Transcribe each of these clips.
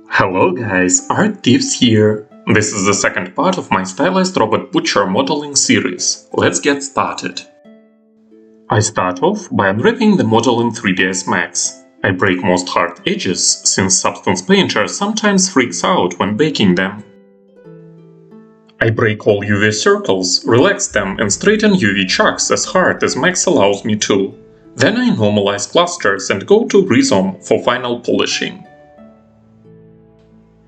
Hello guys, Art-Teeves here. This is the second part of my Stylized Robot Butcher modeling series. Let's get started. I start off by unwrapping the model in 3ds Max. I break most hard edges, since Substance Painter sometimes freaks out when baking them. I break all UV circles, relax them and straighten UV chunks as hard as Max allows me to. Then I normalize clusters and go to Rhizome for final polishing.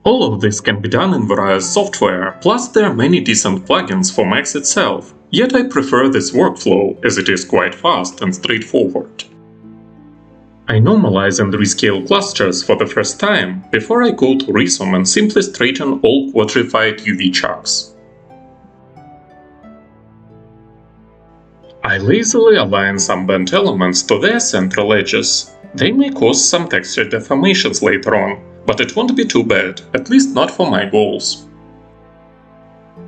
All of this can be done in various software, plus there are many decent plugins for Max itself, yet I prefer this workflow as it is quite fast and straightforward. I normalize and rescale clusters for the first time before I go to Rhizome and simply straighten all quadrified UV chunks. I lazily align some bent elements to their central edges. They may cause some texture deformations later on, but it won't be too bad, at least not for my goals.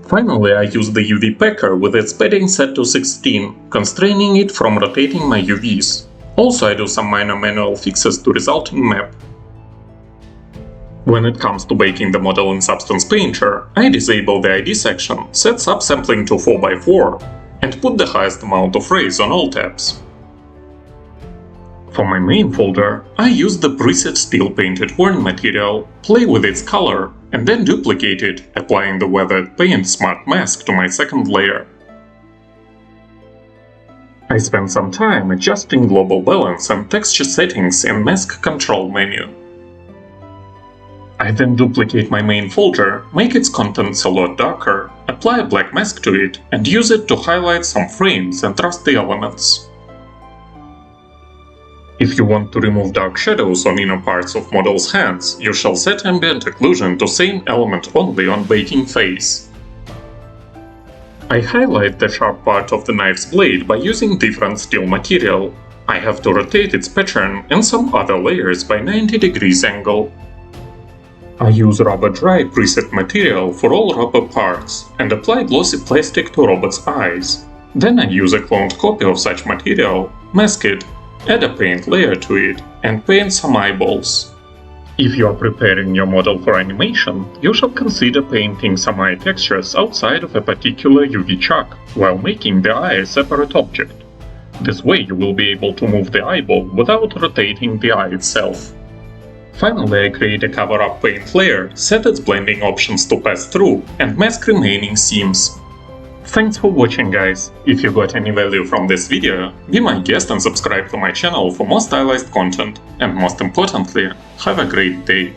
Finally, I use the UV packer with its padding set to 16, constraining it from rotating my UVs. Also, I do some minor manual fixes to resulting map. When it comes to baking the model in Substance Painter, I disable the ID section, set subsampling to 4x4, and put the highest amount of rays on all tabs. For my main folder, I use the preset steel painted worn material, play with its color, and then duplicate it, applying the weathered paint smart mask to my second layer. I spend some time adjusting global balance and texture settings in Mask Control menu. I then duplicate my main folder, make its contents a lot darker, apply a black mask to it, and use it to highlight some frames and rusty elements. If you want to remove dark shadows on inner parts of model's hands, you shall set ambient occlusion to same element only on baking phase. I highlight the sharp part of the knife's blade by using different steel material. I have to rotate its pattern and some other layers by 90 degrees angle. I use rubber dry preset material for all rubber parts and apply glossy plastic to robot's eyes. Then I use a cloned copy of such material, mask it, add a paint layer to it, and paint some eyeballs. If you are preparing your model for animation, you should consider painting some eye textures outside of a particular UV chunk, while making the eye a separate object. This way you will be able to move the eyeball without rotating the eye itself. Finally, I create a cover-up paint layer, set its blending options to pass through, and mask remaining seams. Thanks for watching guys! If you got any value from this video, be my guest and subscribe to my channel for more stylized content, and most importantly, have a great day!